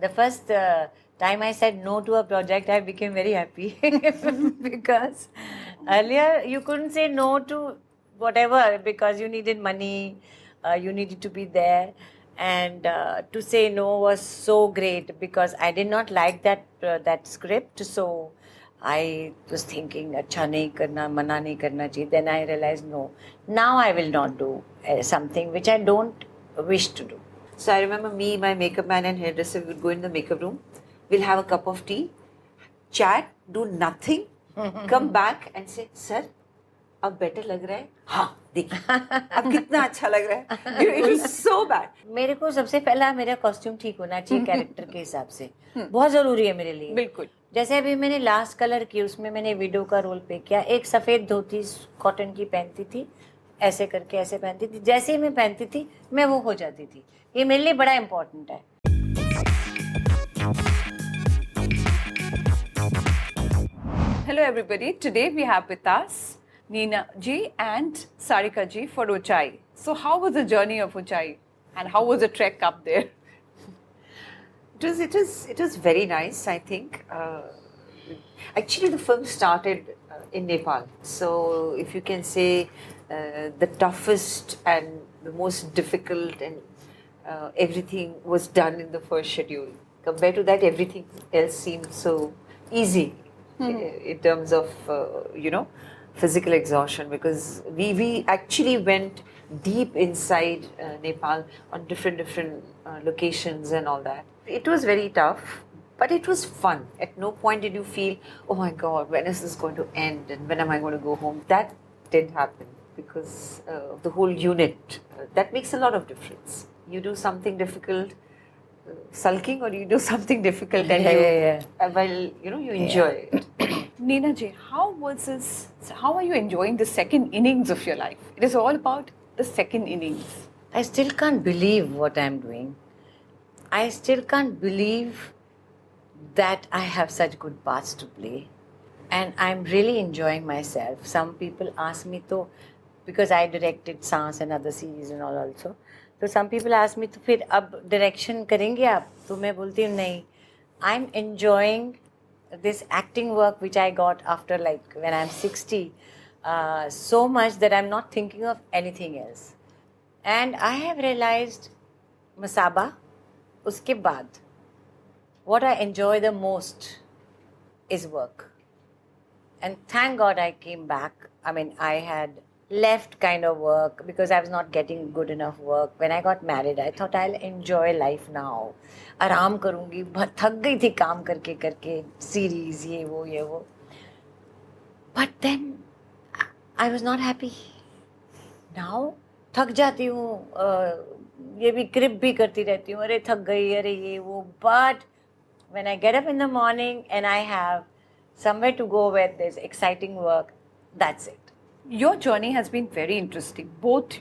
The first time I said no to a project, I became very happy because earlier you couldn't say no to whatever because you needed money, you needed to be there, and to say no was so great because I did not like that script. So I was thinking, अच्छा नहीं करना, मना नहीं करना चाहिए. Then I realized no. Now I will not do something which I don't wish to do. So I remember me, my makeup man and hairdresser would go in the makeup room. We'll have a cup of tea, chat, do nothing, come back and say, "Sir, अब better लग रहा है? हाँ, देखिए, अब कितना अच्छा लग रहा है." It was so bad. मेरे को सबसे पहला मेरा कॉस्ट्यूम ठीक होना चाहिए कैरेक्टर के हिसाब से. बहुत जरूरी है मेरे लिए. बिल्कुल. जैसे अभी मैंने लास्ट कलर की, उसमें मैंने विडो का रोल प्ले किया. एक सफेद धोती कॉटन की पहनती थी, ऐसे करके ऐसे पहनती थी. जैसे ही मैं पहनती थी मैं वो हो जाती थी. ये मेरे लिए बड़ा इम्पोर्टेंट है. Hello everybody, today we have with us Neena ji and Sarika ji for Uunchai. So how was the journey of Uunchai and how was the trek up there? It was very nice, I think. Actually the film started in Nepal. So if you can say the toughest and the most difficult and everything was done in the first schedule. Compared to that, everything else seemed so easy in terms of, physical exhaustion, because we actually went deep inside Nepal on different locations and all that. It was very tough, but it was fun. At no point did you feel, oh my God, when is this going to end and when am I going to go home? That didn't happen because of the whole unit. That makes a lot of difference. You do something difficult, sulking, or you do something difficult and you enjoy it. Neena ji, how are you enjoying the second innings of your life? It is all about the second innings. I still can't believe what I'm doing. I still can't believe that I have such good parts to play. And I'm really enjoying myself. Some people ask me to, because I directed Saans and other series and all also. So some people ask me to फिर अब direction करेंगे आप? तो मैं बोलती हूँ नहीं. I'm enjoying this acting work which I got after when I'm 60 so much that I'm not thinking of anything else. And I have realized Masaba, उसके बाद what I enjoy the most is work. And thank God I came back. I mean, I had left kind of work because I was not getting good enough work. When I got married, I thought I'll enjoy life now. आराम करूँगी. बहुत थक गई थी काम करके करके, series ये वो. But then I was not happy. Now थक जाती हूँ. ये भी क्रिप भी करती रहती हूँ. अरे थक गई, अरे ये वो. But when I get up in the morning and I have somewhere to go with this exciting work, that's it. Your journey has been very interesting. Both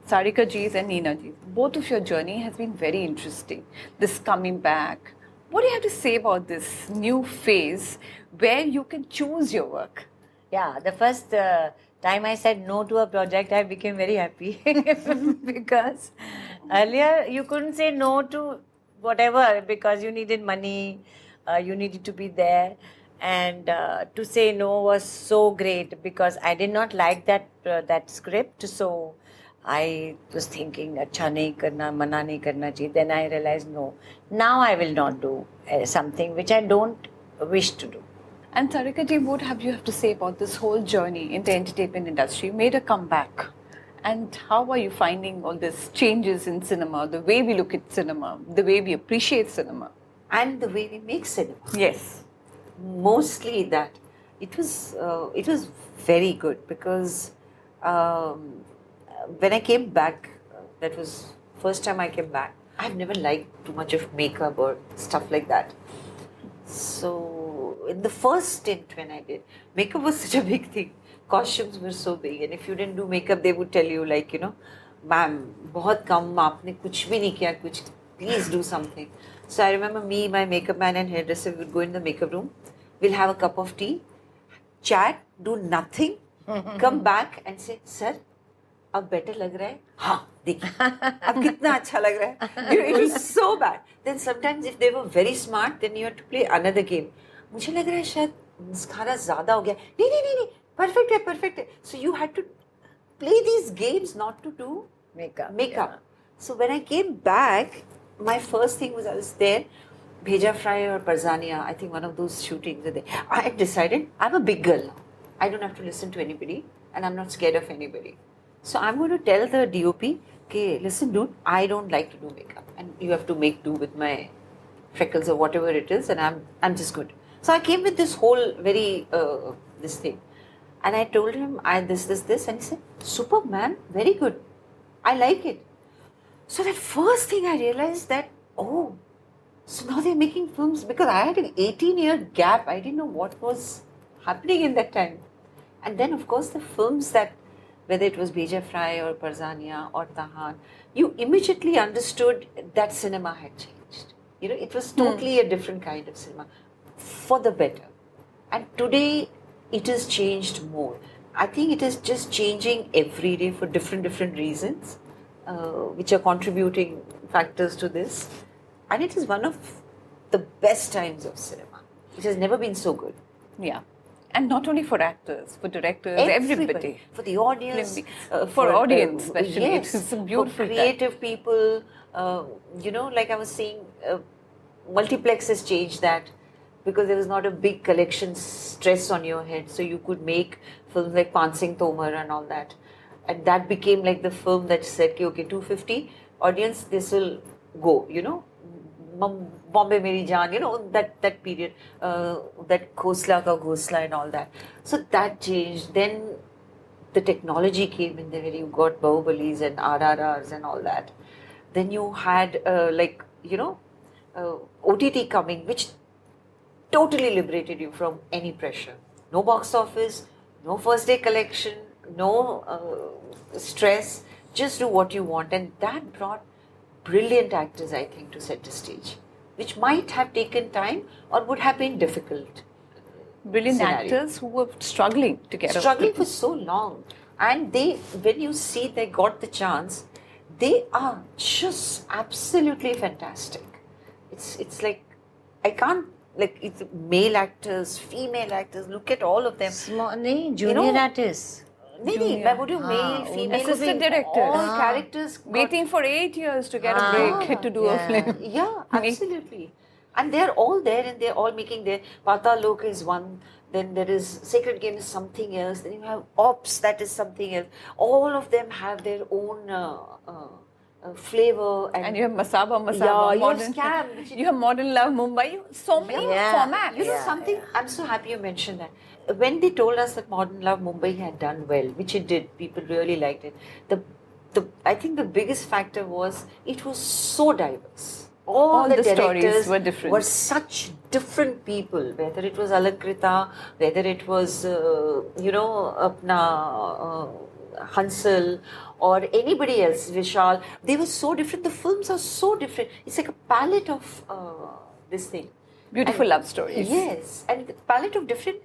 Sarika ji's and Neena ji's. Both of your journey has been very interesting. This coming back. What do you have to say about this new phase where you can choose your work? Yeah, the first time I said no to a project, I became very happy because earlier you couldn't say no to whatever because you needed money, you needed to be there. And to say no was so great because I did not like that script. So I was thinking, अच्छा नहीं करना, मना नहीं करना चाहिए. Then I realized no. Now I will not do something which I don't wish to do. And Sarika ji, what have you to say about this whole journey in the entertainment industry? You made a comeback. And how are you finding all these changes in cinema, the way we look at cinema, the way we appreciate cinema? And the way we make cinema. Yes. Mostly that. It was very good because when I came back, that was first time I came back. I've never liked too much of makeup or stuff like that. So in the first stint when I did, makeup was such a big thing. Costumes were so big, and if you didn't do makeup, they would tell you ma'am, बहुत कम आपने कुछ भी नहीं किया, please do something. So I remember me, my makeup man and hairdresser would go in the makeup room. We'll have a cup of tea, chat, do nothing, come back and say, "Sir, अब better लग रहा है? हाँ, देखिए अब कितना अच्छा लग रहा है. It was so bad. Then sometimes if they were very smart, then you had to play another game. मुझे लग रहा है शायद खाना ज़्यादा हो गया. नहीं, perfect है. So you had to play these games not to do Makeup. makeup. So when I came back, my first thing was I was there, Bheja Fry or Parzania, I think one of those shootings were there. I had decided I'm a big girl now. I don't have to listen to anybody and I'm not scared of anybody. So I'm going to tell the DOP, okay, listen dude, I don't like to do makeup and you have to make do with my freckles or whatever it is and I'm just good. So I came with this whole very, this thing. And I told him, this, and he said, superb man, very good. I like it. So that first thing I realized that, oh, so now they're making films because I had an 18-year gap. I didn't know what was happening in that time. And then, of course, the films that, whether it was Bheja Fry or Parzania or Tahan, you immediately understood that cinema had changed. You know, it was totally a different kind of cinema for the better. And today, it has changed more. I think it is just changing every day for different reasons, which are contributing factors to this. And it is one of the best times of cinema. It has never been so good. Yeah. And not only for actors, for directors, everybody. For the audience. For audience especially. Yes, it's a beautiful for creative people. You know, like I was saying, multiplex has changed that. Because there was not a big collection stress on your head. So you could make films like Pansing Tomar and all that. And that became like the film that said, okay, 250, audience, this will go, you know. Bombay Meri Jaan, you know, that period, that Ghosla Ka Ghosla and all that. So that changed. Then the technology came in there where you got Bahubalis and RRRs and all that. Then you had like, you know, OTT coming, which totally liberated you from any pressure. No box office, no first day collection, no stress, just do what you want. And that brought brilliant actors, I think, to center stage, which might have taken time or would have been difficult. Brilliant actors who were struggling to get Struggling for so long. And they, when you see they got the chance, they are just absolutely fantastic. It's like, I can't, like, it's male actors, female actors, look at all of them. Junior artists. नहीं मैं बोल रही हूँ male, female, assistant directors, all characters waiting for 8 years to get a break to do a film. Yeah, absolutely. And they're all there and they're all making their Patal Lok is one, then there is Sacred Game is something else, then you have Ops, that is something else. All of them have their own flavor. And you have Masaba, yeah, modern, you have Scam. You have Modern Love Mumbai, so many formats. You know something, I'm so happy you mentioned that. When they told us that Modern Love Mumbai had done well, which it did, people really liked it. I think the biggest factor was it was so diverse. All the stories were different. Were such different people, whether it was Alakrita, whether it was, Hansal, or anybody else, Vishal. They were so different. The films are so different. It's like a palette of this thing. Beautiful love stories. Yes, and the palette of different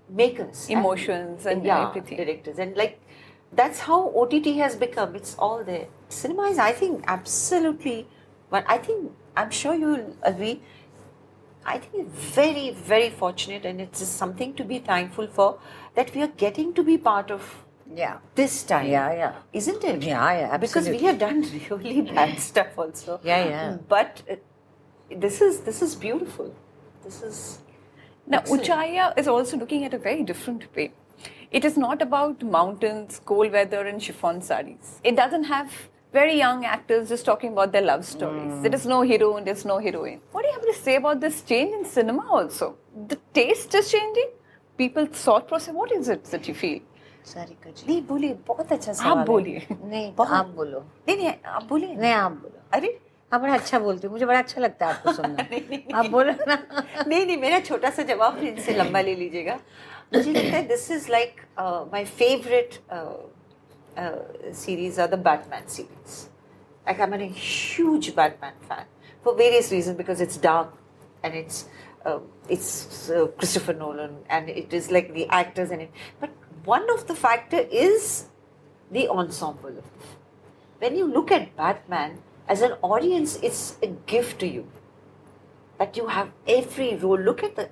makers. Emotions and everything. Directors. And like, that's how OTT has become. It's all there. Cinema is, I think, absolutely, but I think, I'm sure you'll agree, I think it's very, very fortunate and it's just something to be thankful for that we are getting to be part of this time. Yeah. Isn't it? Yeah, absolutely. Because we have done really bad stuff also. Yeah. But this is beautiful. This is... Now, excellent. Uunchai is also looking at a very different way. It is not about mountains, cold weather and chiffon sarees. It doesn't have very young actors just talking about their love stories. There is no hero and there's no heroine. What do you have to say about this change in cinema also? The taste is changing? People's thought process, what is it that you feel? Sarika जी नहीं बोलिए बहुत अच्छा सवाल आप बोलिए नहीं आप बोलो नहीं आप बोलिए नहीं आप बोलो अरे आप बड़ा अच्छा बोलते हो मुझे बड़ा अच्छा लगता है आपको सुनना आप बोलो ना नहीं मेरा छोटा सा जवाब फिर इनसे लंबा ले लीजिएगा मुझे लगता है this is like my favourite series are the Batman series. Like I'm a huge Batman fan for various reasons because it's dark and it's Christopher Nolan and it is like the actors in it. But one of the factor is the ensemble. when you look at Batman, as an audience, it's a gift to you. That you have every role. Look at the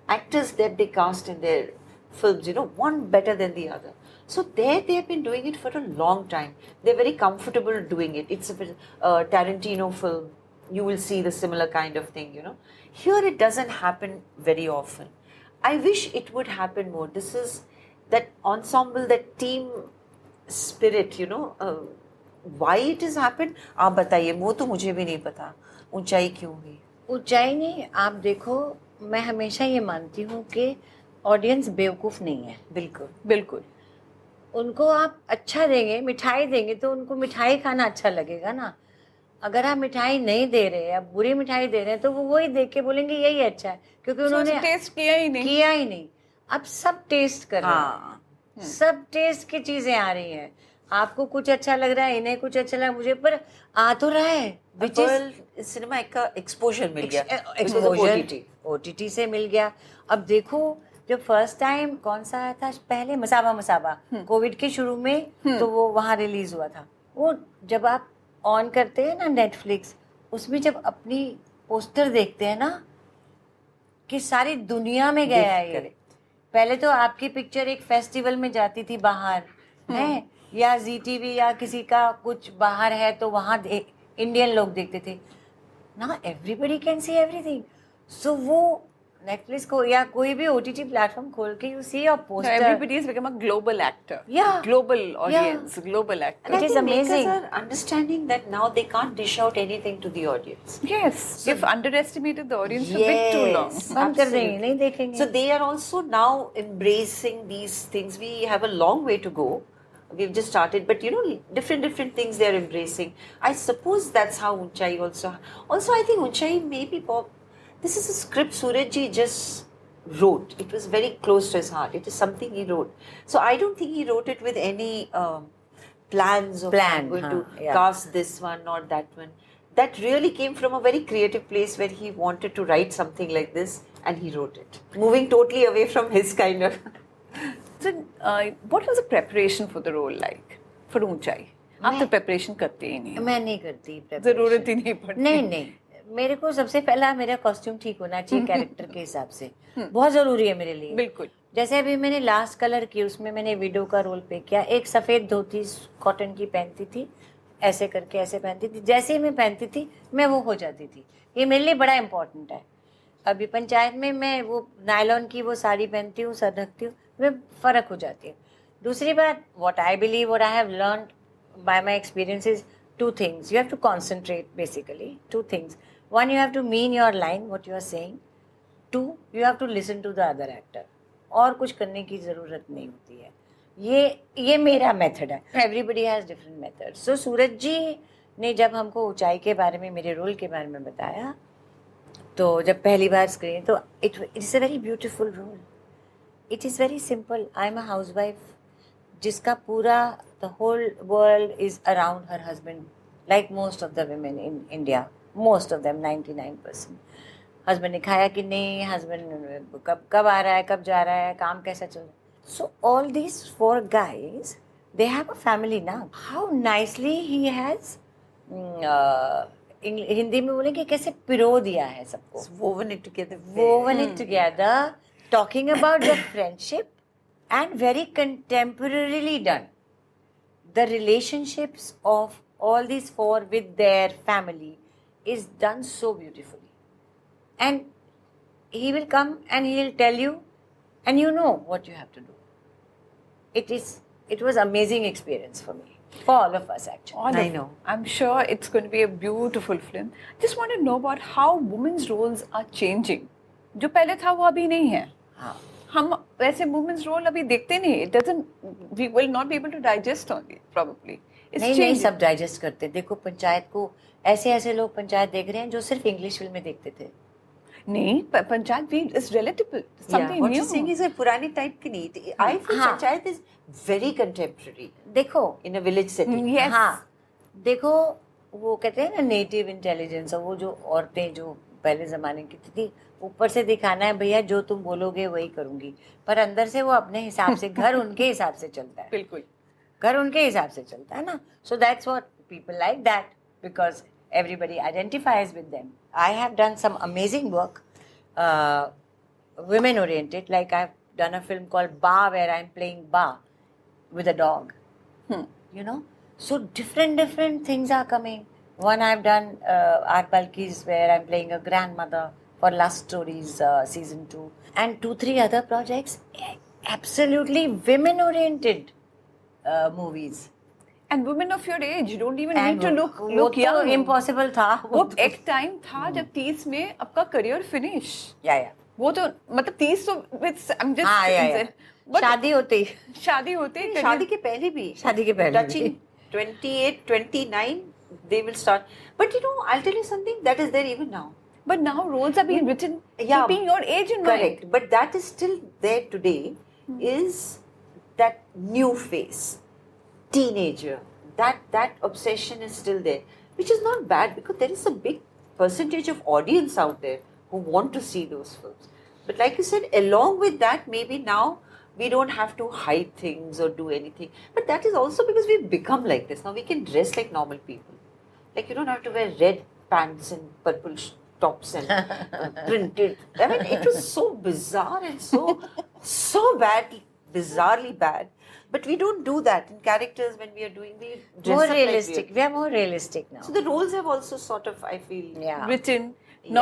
actors that they cast in their films, one better than the other. So they have been doing it for a long time. They're very comfortable doing it. It's a Tarantino film. You will see the similar kind of thing, Here it doesn't happen very often. I wish it would happen more. This is that ensemble, that team spirit, why it has happened. आप बताइए, वो तो मुझे भी नहीं पता. ऊंचाई क्यों हुई? ऊंचाई नहीं, आप देखो, मैं हमेशा ये मानती हूँ कि ऑडियंस बेवकूफ़ नहीं है. बिल्कुल बिल्कुल. उनको आप अच्छा देंगे, मिठाई देंगे तो उनको मिठाई खाना अच्छा लगेगा ना. अगर आप मिठाई नहीं दे रहे, आप बुरी मिठाई दे रहे हैं, तो वो वही देख के बोलेंगे यही अच्छा है, क्योंकि उन्होंने टेस्ट किया ही नहीं. अब सब टेस्ट कर रहे हैं. सब टेस्ट की चीजें आ रही हैं. आपको कुछ अच्छा लग रहा है, इन्हें कुछ अच्छा लग रहा है, मुझे पर आ तो रहा है. सिनेमा का एक्सपोजर मिल गया, एक्सपोजर OTT से मिल गया. अब देखो, जब फर्स्ट टाइम कौन सा आया था पहले, मसाबा कोविड के शुरू में, तो वो वहाँ रिलीज हुआ था. वो जब आप ऑन करते हैं ना नेटफ्लिक्स, उसमें जब अपनी पोस्टर देखते हैं ना कि सारी दुनिया में गया है ये. पहले तो आपकी पिक्चर एक फेस्टिवल में जाती थी बाहर, है, या ZTV या किसी का कुछ बाहर है तो वहाँ इंडियन लोग देखते थे. ना एवरीबडी कैन सी एवरीथिंग. सो वो नेटफ्लिक्स को या कोई भी OTT प्लेटफॉर्म खोल के you see your poster. Everybody has become a global actor. Yeah. Global audience, global actor. And It is amazing. Makers are understanding that now they can't dish out anything to the audience. Yes. You've underestimated the audience for a bit too long. बंद कर देंगे, नहीं देखेंगे. So they are also now embracing these things. We have a long way to go. We've just started, but different things they are embracing. I suppose that's how Uunchai also. Also, I think Uunchai maybe this is a script Surajji just wrote. It was very close to his heart. It is something he wrote. So I don't think he wrote it with any plans of I'm going to cast this one or that one. That really came from a very creative place where he wanted to write something like this and he wrote it. Moving totally away from his kind of... So, what was the preparation for the role like for Uunchai? आप तो preparation करते ही नहीं. मैं नहीं करती. जरूरत ही नहीं पड़ती. नहीं. मेरे को सबसे पहला मेरा कॉस्ट्यूम ठीक होना चाहिए कैरेक्टर के हिसाब से. बहुत जरूरी है मेरे लिए. बिल्कुल. जैसे अभी मैंने लास्ट कलर की, उसमें मैंने विडो का रोल पे किया. एक सफेद धोती कॉटन की पहनती थी, ऐसे करके ऐसे पहनती थी. जैसे ही मैं पहनती थी मैं वो हो जाती थी. ये मेरे लिए बड़ा इंपॉर्टेंट है. अभी पंचायत में मैं वो नायलॉन की वो साड़ी पहनती हूँ, सर ढकती हूँ, मैं फर्क हो जाती हूँ. दूसरी बात, what I believe, what I have learned by my experiences, two things. You have to concentrate basically. Two things. One, you have to mean your line, what you are saying. Two, you have to listen to the other actor. और कुछ करने की ज़रूरत नहीं होती है. ये मेरा मेथड है. Everybody has different methods. So सूरज जी ने जब हमको ऊंचाई के बारे में, मेरे रोल के बारे में बताया, तो जब पहली बार स्क्रीन, तो it is a very beautiful role. It is very simple. I am a housewife जिसका पूरा the whole world is around her husband, like most of the women in India, most of them, 99%. Husband ने खाया कि नहीं, husband कब आ रहा है, कब जा रहा है, काम कैसा चल रहा है. So all these 4 guys, they have a family now. How nicely he has Hindi में बोलेंगे कैसे पिरो दिया है सबको. Woven it together. Talking about their friendship and very contemporarily done. The relationships of all these 4 with their family is done so beautifully. And he will come and he will tell you, and you know what you have to do. It was amazing experience for me, for all of us actually. I know. I'm sure it's going to be a beautiful film. Just want to know about how women's roles are changing. जो पहले था वो अभी नहीं है. हाँ. हम वैसे women's role अभी देखते नहीं. It doesn't. We will not be able to digest on it probably. नहीं सब डाइजेस्ट करते. देखो पंचायत को ऐसे लोग पंचायत देख रहे हैं जो सिर्फ इंग्लिश फिल्में देखते थे. नहीं, पंचायत भी is relatable. Something what new. you're saying is a पुरानी टाइप की नहीं. I feel panchayat is very contemporary. देखो in a village setting. Yes. हाँ, देखो वो कहते हैं ना नेटिव इंटेलिजेंस, और वो जो औरतें जो पहले जमाने की थी, ऊपर से दिखाना है भैया जो तुम बोलोगे वही करूंगी, पर अंदर से वो अपने हिसाब से, घर उनके हिसाब से चलता है. बिल्कुल. घर उनके हिसाब से चलता है ना. So that's what people like that because everybody identifies with them. I have done some amazing work, women oriented. Like I've done a film called Ba, where I'm playing Ba with a dog. You know, so different things are coming. One I've done Art Balki's, where I'm playing a grandmother for Lust Stories season 2, and 2-3 other projects, absolutely women oriented movies. And women of your age don't even And need to look वो तो young. impossible था. वो एक time था जब 30 में आपका career finish. Yeah. वो तो मतलब 30 तो with I'm just हाँ, yeah. But शादी होती. शादी होते शादी के पहले भी. शादी के पहले Touching 28, 29, they will start. But you know, I'll tell you something that is there even now. But now roles are being written Yeah. keeping your age in Correct. mind. But that is still there today. Is that new face, teenager? That obsession is still there, which is not bad because there is a big percentage of audience out there who want to see those films. But like you said, along with that, maybe now we don't have to hide things or do anything. But that is also because we've become like this. Now we can dress like normal people. Like you don't have to wear red pants and purple tops and printed. I mean, it was so bizarre and so bad, bizarrely bad. But we don't do that in characters when we are doing the dress More up realistic. Like We are more realistic now. so the roles have also sort of, I feel, Yeah. Written, Yeah.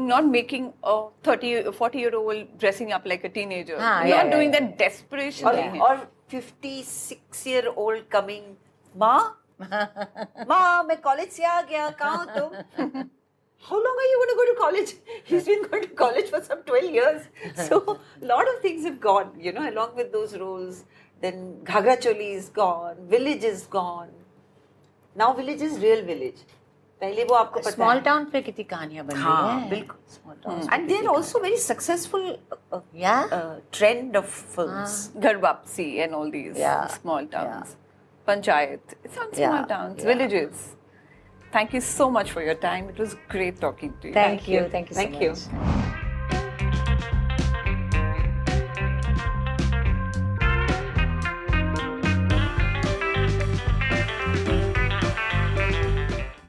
not making a 40-year-old dressing up like a teenager. हाँ, Not yeah, doing yeah, that desperation or, thing. or 56-year-old coming, Ma, मैं college से आ गया, कहाँ हो तुम? How long are you going to go to college? He's been going to college for some 12 years. So a lot of things have gone, you know, along with those roles. Then Ghagra Choli is gone, village is gone. Now village is real village. पहले वो आपको पता Small है. town पे कितनी कहानियां बन हाँ, रही हैं. बिल्कुल. Small towns. And they're also very successful Yeah. trend of films. Ghar Wapsi and all these Yeah. small towns. Panchayat. It's on small Yeah. towns, Yeah. villages. Thank you so much for your time. It was great talking to you. Thank you. Thank you so Thank you. much.